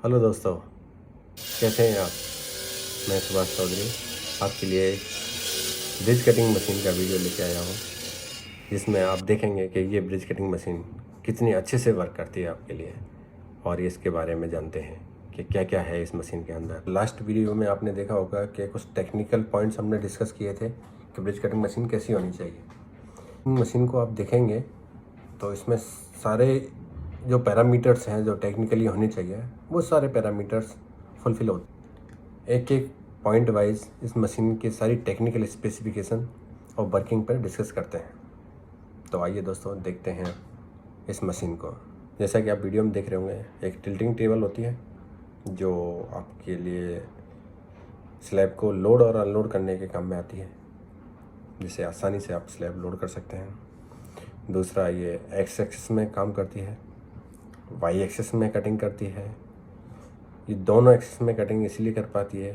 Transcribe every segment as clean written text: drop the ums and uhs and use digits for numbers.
Hello दोस्तों, कैसे हैं आप। मैं सुभाष चौधरी आपके लिए एक ब्रिज कटिंग मशीन का वीडियो लेके आया हूँ, जिसमें आप देखेंगे कि ये ब्रिज कटिंग मशीन कितनी अच्छे से वर्क करती है आपके लिए, और इसके बारे में जानते हैं कि क्या क्या है इस मशीन के अंदर। लास्ट वीडियो में आपने देखा होगा कि कुछ टेक्निकल पॉइंट्स हमने डिस्कस किए थे कि ब्रिज कटिंग मशीन कैसी होनी चाहिए। मशीन को आप देखेंगे तो इसमें सारे जो पैरामीटर्स हैं जो टेक्निकली होने चाहिए वो सारे पैरामीटर्स फुलफ़िल होते हैं। एक एक पॉइंट वाइज इस मशीन की सारी टेक्निकल स्पेसिफिकेशन और वर्किंग पर डिस्कस करते हैं। तो आइए दोस्तों देखते हैं इस मशीन को। जैसा कि आप वीडियो में देख रहे होंगे, एक टिल्टिंग टेबल होती है जो आपके लिए स्लैब को लोड और अनलोड करने के काम में आती है, जिससे आसानी से आप स्लैब लोड कर सकते हैं। दूसरा, ये एक्स एक्सिस में काम करती है, वाई एक्सिस में कटिंग करती है। ये दोनों एक्सिस में कटिंग इसलिए कर पाती है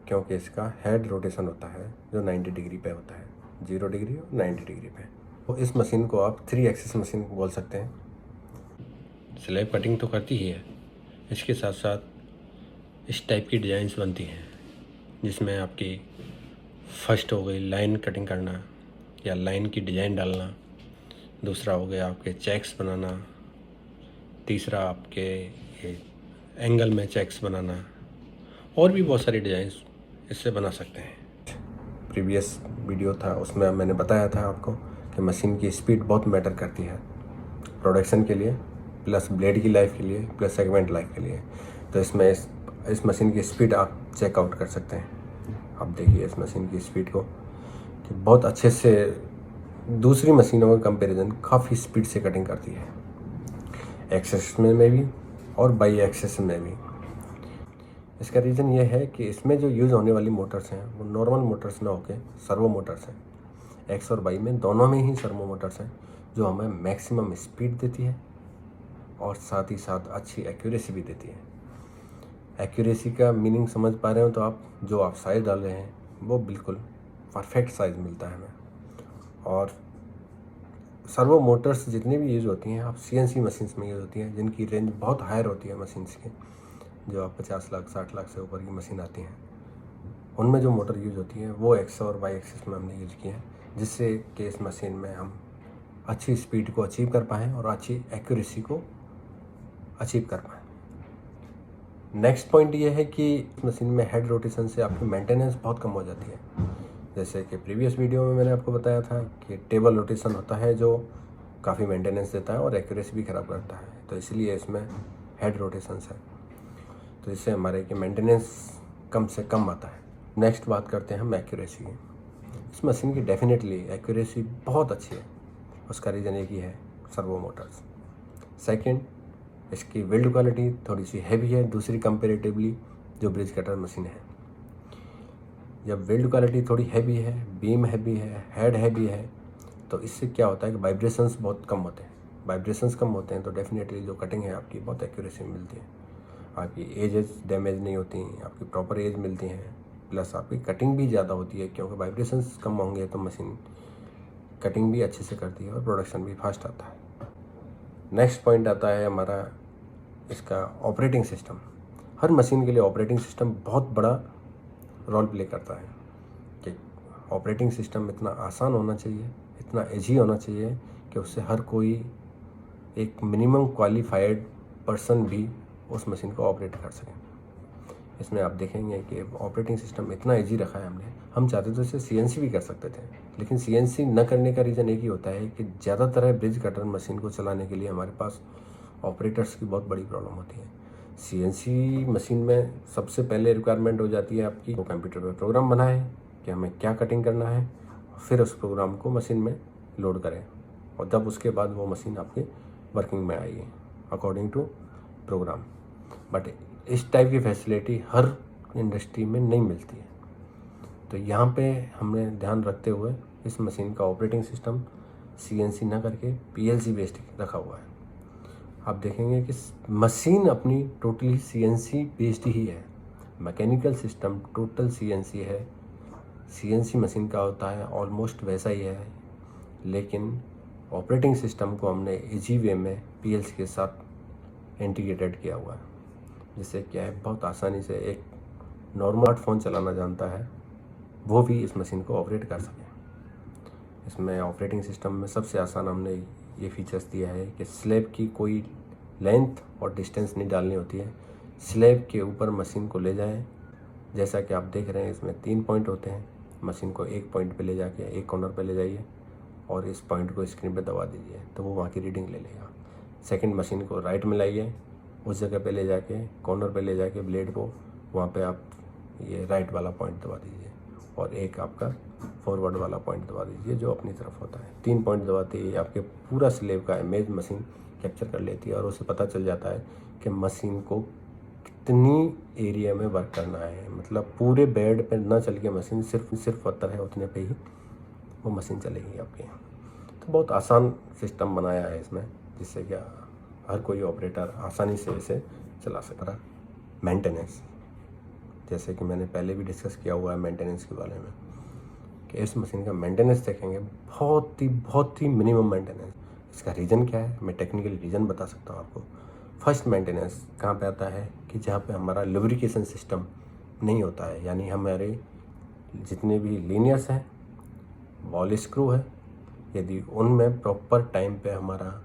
क्योंकि इसका हेड रोटेशन होता है जो 90 डिग्री पे होता है, 0 डिग्री और 90 डिग्री पे। तो इस मशीन को आप 3 एक्सिस मशीन बोल सकते हैं। स्लैब कटिंग तो करती ही है, इसके साथ साथ इस टाइप की डिज़ाइंस बनती हैं जिसमें आपकी फर्स्ट हो गई लाइन कटिंग करना या लाइन की डिज़ाइन डालना, दूसरा हो गया आपके चेक्स बनाना, तीसरा आपके एंगल में चेक्स बनाना, और भी बहुत सारी डिज़ाइंस इससे बना सकते हैं। प्रीवियस वीडियो था उसमें मैंने बताया था आपको कि मशीन की स्पीड बहुत मैटर करती है प्रोडक्शन के लिए, प्लस ब्लेड की लाइफ के लिए, प्लस सेगमेंट लाइफ के लिए। तो इसमें इस मशीन की स्पीड आप चेकआउट कर सकते हैं। आप देखिए इस मशीन की स्पीड को कि बहुत अच्छे से दूसरी मशीनों के कंपैरिजन काफ़ी स्पीड से कटिंग करती है, एक्सेस में भी और बाई एक्सेस में भी। इसका रीज़न ये है कि इसमें जो यूज़ होने वाली मोटर्स हैं वो नॉर्मल मोटर्स ना होके सर्वो मोटर्स हैं। एक्स और वाई में दोनों में ही सर्वो मोटर्स हैं जो हमें मैक्सिमम स्पीड देती है और साथ ही साथ अच्छी एक्यूरेसी भी देती है। एक्यूरेसी का मीनिंग समझ पा रहे हो तो आप जो आप साइज़ डाल रहे हैं वो बिल्कुल परफेक्ट साइज़ मिलता है हमें। और सर्वो मोटर्स जितनी भी यूज़ होती हैं आप CNC मशीन्स में यूज़ होती हैं, जिनकी रेंज बहुत हायर होती है मशीन्स की, जो आप 50 लाख 60 लाख से ऊपर की मशीन आती हैं। उनमें जो मोटर यूज़ होती है वो एक्स और वाई एक्सिस में हमने यूज़ की है, जिससे कि इस मशीन में हम अच्छी स्पीड को अचीव कर पाएँ और अच्छी एक्यूरेसी को अचीव कर पाएँ। नेक्स्ट पॉइंट ये है कि इस मशीन में हेड रोटेशन से आपकी मेंटेनेंस बहुत कम हो जाती है। जैसे कि प्रीवियस वीडियो में मैंने आपको बताया था कि टेबल रोटेशन होता है जो काफ़ी मेंटेनेंस देता है और एक्यूरेसी भी ख़राब करता है, तो इसलिए इसमें हेड रोटेशंस है, तो इससे हमारे कि मेंटेनेंस कम से कम आता है। नेक्स्ट बात करते हैं हम एक्यूरेसी की। इस मशीन की डेफिनेटली एक्यूरेसी बहुत अच्छी है, उसका रीज़न एक ही है, सर्वो मोटर्स। सेकंड, इसकी बिल्ड क्वालिटी थोड़ी सी हैवी है दूसरी कंपेरेटिवली जो ब्रिज कटर मशीन है। जब बिल्ड क्वालिटी थोड़ी हैवी है, बीम हैवी है, हेड हैवी है, तो इससे क्या होता है कि वाइब्रेशंस बहुत कम होते हैं। वाइब्रेशंस कम होते हैं तो डेफिनेटली जो कटिंग है आपकी बहुत एक्यूरेसी मिलती है, आपकी एजेस डैमेज नहीं होती, आपकी प्रॉपर एज मिलती हैं, प्लस आपकी कटिंग भी ज़्यादा होती है क्योंकि वाइब्रेशंस कम होंगे तो मशीन कटिंग भी अच्छे से करती है और प्रोडक्शन भी फास्ट आता है। नेक्स्ट पॉइंट आता है हमारा इसका ऑपरेटिंग सिस्टम। हर मशीन के लिए ऑपरेटिंग सिस्टम बहुत बड़ा रोल प्ले करता है कि ऑपरेटिंग सिस्टम इतना आसान होना चाहिए, इतना ईजी होना चाहिए कि उससे हर कोई एक मिनिमम क्वालिफाइड पर्सन भी उस मशीन को ऑपरेट कर सके। इसमें आप देखेंगे कि ऑपरेटिंग सिस्टम इतना ईजी रखा है हमने। हम चाहते तो इसे CNC भी कर सकते थे, लेकिन CNC न करने का रीज़न एक ही होता है कि ज़्यादातर ब्रिज कटर मशीन को चलाने के लिए हमारे पास ऑपरेटर्स की बहुत बड़ी प्रॉब्लम होती है। CNC मशीन में सबसे पहले रिक्वायरमेंट हो जाती है आपकी वो कंप्यूटर पर प्रोग्राम बनाए कि हमें क्या कटिंग करना है, फिर उस प्रोग्राम को मशीन में लोड करें और तब उसके बाद वो मशीन आपकी वर्किंग में आएगी अकॉर्डिंग टू प्रोग्राम। बट इस टाइप की फैसिलिटी हर इंडस्ट्री में नहीं मिलती है, तो यहाँ पे हमने ध्यान रखते हुए इस मशीन का ऑपरेटिंग सिस्टम CNC ना करके PLC बेस्ड रखा हुआ है। आप देखेंगे कि मशीन अपनी टोटली CNC बेस्ड ही है, मैकेनिकल सिस्टम टोटल CNC है। CNC मशीन का होता है ऑलमोस्ट वैसा ही है, लेकिन ऑपरेटिंग सिस्टम को हमने इजी वे में PLC के साथ इंटीग्रेटेड किया हुआ है। जिससे क्या है बहुत आसानी से एक नॉर्मल स्मार्टफोन चलाना जानता है वो भी इस मशीन को ऑपरेट कर सके। इसमें ऑपरेटिंग सिस्टम में सबसे आसान हमने ये फीचर्स दिया है कि स्लैब की कोई लेंथ और डिस्टेंस नहीं डालनी होती है, स्लैब के ऊपर मशीन को ले जाएं। जैसा कि आप देख रहे हैं इसमें 3 पॉइंट होते हैं, मशीन को एक पॉइंट पे ले जाके एक कॉर्नर पे ले जाइए और इस पॉइंट को स्क्रीन पे दबा दीजिए तो वो वहाँ की रीडिंग ले लेगा। सेकंड मशीन को राइट में लाइए, उस जगह पे ले जाके कॉर्नर पे ले जाके ब्लेड को वहाँ पे आप ये राइट वाला पॉइंट दबा दीजिए और एक आपका फॉरवर्ड वाला पॉइंट दबा दीजिए जो अपनी तरफ होता है। 3 पॉइंट दबाते ही आपके पूरा स्लेब का इमेज मशीन कैप्चर कर लेती है और उसे पता चल जाता है कि मशीन को कितनी एरिया में वर्क करना है। मतलब पूरे बेड पे ना चल के मशीन सिर्फ पत्थर है उतने पे ही वो मशीन चलेगी आपके। तो बहुत आसान सिस्टम बनाया है इसमें, जिससे क्या हर कोई ऑपरेटर आसानी से इसे चला सकता है। मेंटेनेंस, जैसे कि मैंने पहले भी डिस्कस किया हुआ है मेंटेनेंस के बारे में कि इस मशीन का मेंटेनेंस देखेंगे बहुत ही मिनिमम मेंटेनेंस। इसका रीज़न क्या है, मैं टेक्निकली रीज़न बता सकता हूँ आपको। फर्स्ट मेंटेनेंस कहाँ पे आता है कि जहाँ पे हमारा लुब्रिकेशन सिस्टम नहीं होता है, यानी हमारे जितने भी लीनियर्स हैं, बॉल स्क्रू है, यदि उनमें प्रॉपर टाइम पे हमारा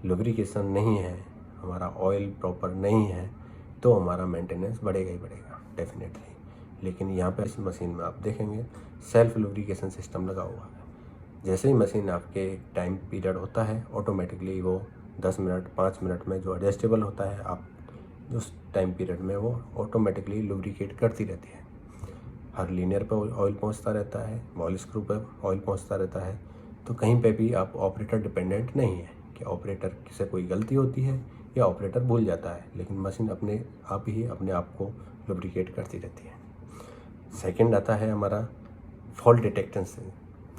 लुब्रिकेशन नहीं है, हमारा ऑयल प्रॉपर नहीं है, तो हमारा मेंटेनेंस बढ़ेगा ही बढ़ेगा डेफिनेटली। लेकिन यहाँ पे इस मशीन में आप देखेंगे सेल्फ लुब्रिकेशन सिस्टम लगा हुआ है। जैसे ही मशीन आपके टाइम पीरियड होता है ऑटोमेटिकली वो 10 मिनट 5 मिनट में जो एडजस्टेबल होता है, आप उस टाइम पीरियड में वो ऑटोमेटिकली लुब्रिकेट करती रहती है। हर लीनियर पर ऑयल पहुँचता रहता है, बॉल स्क्रू पर ऑयल पहुँचता रहता है। तो कहीं पे भी आप ऑपरेटर डिपेंडेंट नहीं है कि ऑपरेटर से कोई गलती होती है या ऑपरेटर भूल जाता है, लेकिन मशीन अपने आप को लुब्रिकेट करती रहती है। सेकंड आता है हमारा फॉल्ट डिटेक्शन से,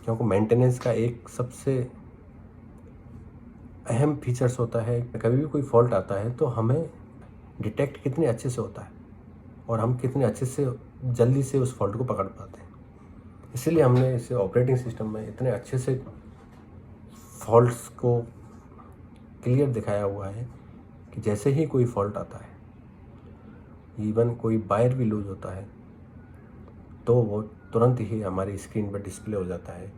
क्योंकि मेंटेनेंस का एक सबसे अहम फीचर्स होता है कभी भी कोई फॉल्ट आता है तो हमें डिटेक्ट कितने अच्छे से होता है और हम कितने अच्छे से जल्दी से उस फॉल्ट को पकड़ पाते हैं। इसीलिए हमने इसे ऑपरेटिंग सिस्टम में इतने अच्छे से फॉल्ट्स को क्लियर दिखाया हुआ है कि जैसे ही कोई फॉल्ट आता है, इवन कोई वायर भी लूज होता है, तो वो तुरंत ही हमारी स्क्रीन पर डिस्प्ले हो जाता है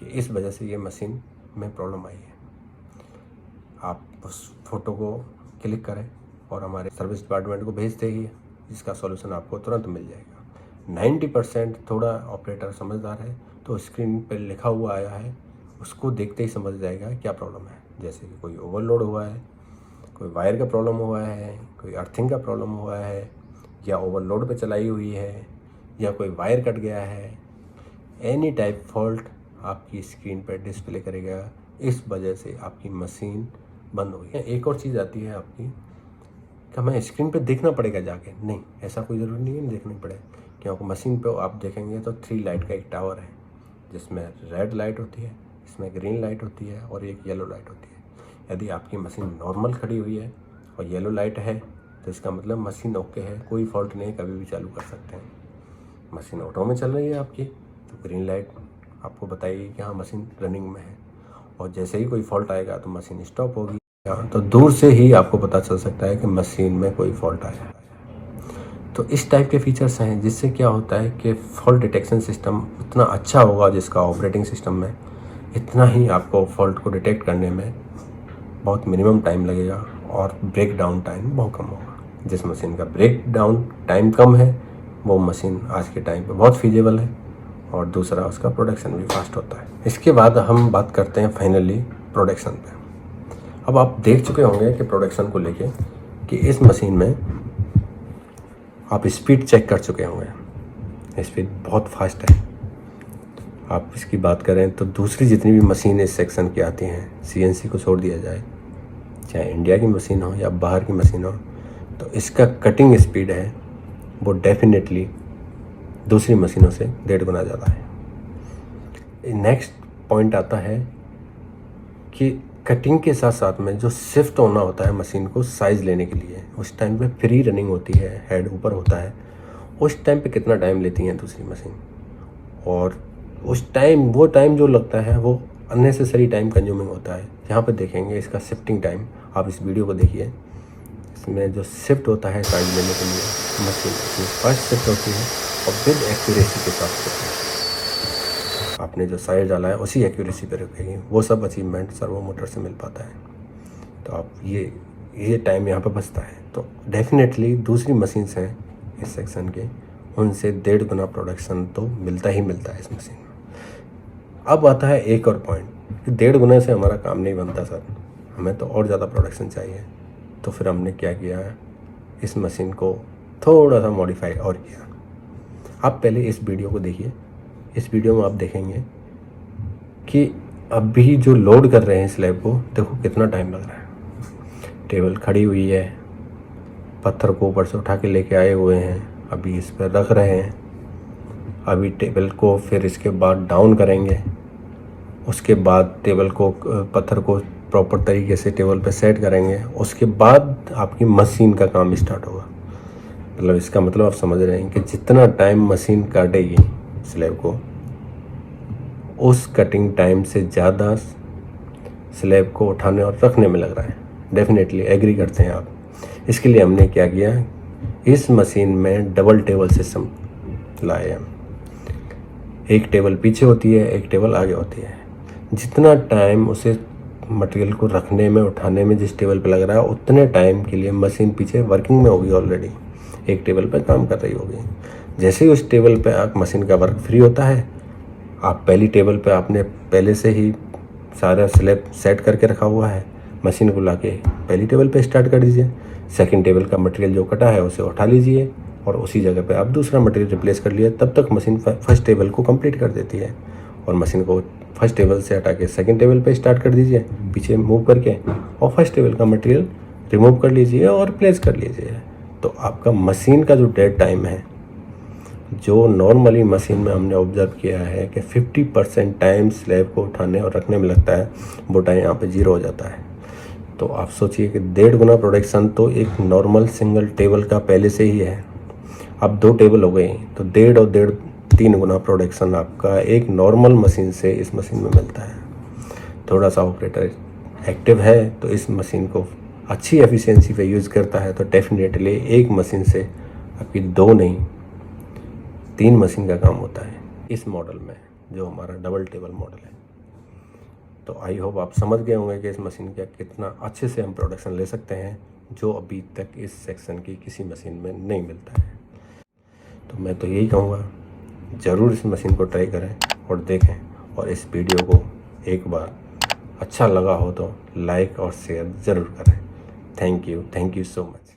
कि इस वजह से ये मशीन में प्रॉब्लम आई है। आप उस फोटो को क्लिक करें और हमारे सर्विस डिपार्टमेंट को भेजते ही इसका सॉल्यूशन आपको तुरंत मिल जाएगा। 90% थोड़ा ऑपरेटर समझदार है तो स्क्रीन पर लिखा हुआ आया है उसको देखते ही समझ जाएगा क्या प्रॉब्लम है। जैसे कि कोई ओवरलोड हुआ है, कोई वायर का प्रॉब्लम हुआ है, कोई अर्थिंग का प्रॉब्लम हुआ है, या ओवरलोड पे चलाई हुई है, या कोई वायर कट गया है, एनी टाइप फॉल्ट आपकी स्क्रीन पर डिस्प्ले करेगा। इस वजह से आपकी मशीन बंद हुई है। एक और चीज़ आती है आपकी कि हमें स्क्रीन पे देखना पड़ेगा जाके, नहीं ऐसा कोई ज़रूरी नहीं है देखना पड़े, क्योंकि मशीन पे आप देखेंगे तो 3 लाइट का एक टावर है जिसमें रेड लाइट होती है, इसमें ग्रीन लाइट होती है और एक येलो लाइट होती है। यदि आपकी मशीन नॉर्मल खड़ी हुई है और येलो लाइट है तो इसका मतलब मशीन ओके है, कोई फॉल्ट नहीं, कभी भी चालू कर सकते हैं। मशीन ऑटो में चल रही है आपकी तो ग्रीन लाइट आपको बताइए कि हाँ मशीन रनिंग में है, और जैसे ही कोई फॉल्ट आएगा तो मशीन स्टॉप होगी। तो दूर से ही आपको पता चल सकता है कि मशीन में कोई फॉल्ट आया है। तो इस टाइप के फीचर्स हैं जिससे क्या होता है कि फॉल्ट डिटेक्शन सिस्टम उतना अच्छा होगा जिसका ऑपरेटिंग सिस्टम में, इतना ही आपको फॉल्ट को डिटेक्ट करने में बहुत मिनिमम टाइम लगेगा और ब्रेक डाउन टाइम बहुत कम होगा। जिस मशीन का ब्रेक डाउन टाइम कम है वो मशीन आज के टाइम पे बहुत फीजेबल है, और दूसरा उसका प्रोडक्शन भी फास्ट होता है। इसके बाद हम बात करते हैं फाइनली प्रोडक्शन पे। अब आप देख चुके होंगे कि प्रोडक्शन को लेके कि इस मशीन में आप स्पीड चेक कर चुके होंगे, स्पीड बहुत फास्ट है। आप इसकी बात करें तो दूसरी जितनी भी मशीन इस सेक्शन की आती हैं, CNC को छोड़ दिया जाए, चाहे इंडिया की मशीन हो या बाहर की मशीन हो, तो इसका कटिंग स्पीड है वो डेफिनेटली दूसरी मशीनों से 1.5 गुना ज़्यादा है। नेक्स्ट पॉइंट आता है कि कटिंग के साथ साथ में जो शिफ्ट होना होता है मशीन को साइज़ लेने के लिए, उस टाइम पे फ्री रनिंग होती है, हेड ऊपर होता है, उस टाइम पे कितना टाइम लेती है दूसरी मशीन, और उस टाइम वो टाइम जो लगता है वो अननेसेसरी टाइम कंज्यूमिंग होता है। यहाँ पे देखेंगे इसका शिफ्टिंग टाइम, आप इस वीडियो को देखिए, इसमें जो शिफ्ट होता है साइज लेने के लिए, मशीन अपनी फर्स्ट शिफ्ट होती है और विद एक्यूरेसी के साथ होती है। आपने जो साइज डाला है उसी एक्यूरेसी पे रखेगी, वो सब अचीवमेंट सर्वो मोटर से मिल पाता है। तो आप ये टाइम यहाँ पे बचता है। तो डेफिनेटली दूसरी मशीन्स हैं इस सेक्शन के, उनसे 1.5 गुना प्रोडक्शन तो मिलता ही मिलता है इस मशीन में। अब आता है एक और पॉइंट कि 1.5 गुना से हमारा काम नहीं बनता सर, हमें तो और ज़्यादा प्रोडक्शन चाहिए। तो फिर हमने क्या किया, इस मशीन को थोड़ा सा मॉडिफाई और किया। आप पहले इस वीडियो को देखिए। इस वीडियो में आप देखेंगे कि अभी जो लोड कर रहे हैं स्लैब को, देखो कितना टाइम लग रहा है। टेबल खड़ी हुई है, पत्थर को ऊपर से उठा के लेके आए हुए हैं, अभी इस पर रख रहे हैं। अभी टेबल को फिर इसके बाद डाउन करेंगे, उसके बाद टेबल को पत्थर को प्रॉपर तरीके से टेबल पे सेट करेंगे, उसके बाद आपकी मशीन का काम स्टार्ट होगा। मतलब इसका मतलब आप समझ रहे हैं कि जितना टाइम मशीन काटेगी स्लैब को, उस कटिंग टाइम से ज़्यादा स्लैब को उठाने और रखने में लग रहा है। डेफिनेटली एग्री करते हैं आप। इसके लिए हमने क्या किया, इस मशीन में डबल टेबल सिस्टम लाए हम। एक टेबल पीछे होती है, एक टेबल आगे होती है। जितना टाइम उसे मटेरियल को रखने में उठाने में जिस टेबल पे लग रहा है, उतने टाइम के लिए मशीन पीछे वर्किंग में होगी, ऑलरेडी एक टेबल पे काम कर रही होगी। जैसे ही उस टेबल पे आप मशीन का वर्क फ्री होता है, आप पहली टेबल पे आपने पहले से ही सारा स्लैब सेट करके रखा हुआ है, मशीन को लाके पहली टेबल पे स्टार्ट कर दीजिए। सेकंड टेबल का मटेरियल जो कटा है उसे उठा लीजिए और उसी जगह पे आप दूसरा मटेरियल रिप्लेस कर लिए। तब तक मशीन फर्स्ट टेबल को कंप्लीट कर देती है। और मशीन को फर्स्ट टेबल से हटा के सेकंड टेबल पे स्टार्ट कर दीजिए पीछे मूव करके, और फर्स्ट टेबल का मटेरियल रिमूव कर लीजिए और प्लेस कर लीजिए। तो आपका मशीन का जो डेड टाइम है, जो नॉर्मली मशीन में हमने ऑब्जर्व किया है कि 50% टाइम स्लैब को उठाने और रखने में लगता है, वो टाइम यहाँ पे 0 हो जाता है। तो आप सोचिए कि 1.5 गुना प्रोडक्शन तो एक नॉर्मल सिंगल टेबल का पहले से ही है। अब 2 टेबल हो गई तो 1.5 और 1.5 3 गुना प्रोडक्शन आपका एक नॉर्मल मशीन से इस मशीन में मिलता है। थोड़ा सा ऑपरेटर एक्टिव है तो इस मशीन को अच्छी एफिशिएंसी पे यूज़ करता है, तो डेफिनेटली एक मशीन से आपकी 2 नहीं 3 मशीन का काम होता है इस मॉडल में, जो हमारा डबल टेबल मॉडल है। तो आई होप आप समझ गए होंगे कि इस मशीन का कितना अच्छे से हम प्रोडक्शन ले सकते हैं, जो अभी तक इस सेक्शन की किसी मशीन में नहीं मिलता है। तो मैं तो यही कहूँगा, ज़रूर इस मशीन को ट्राई करें और देखें, और इस वीडियो को एक बार अच्छा लगा हो तो लाइक और शेयर ज़रूर करें। Thank you so much.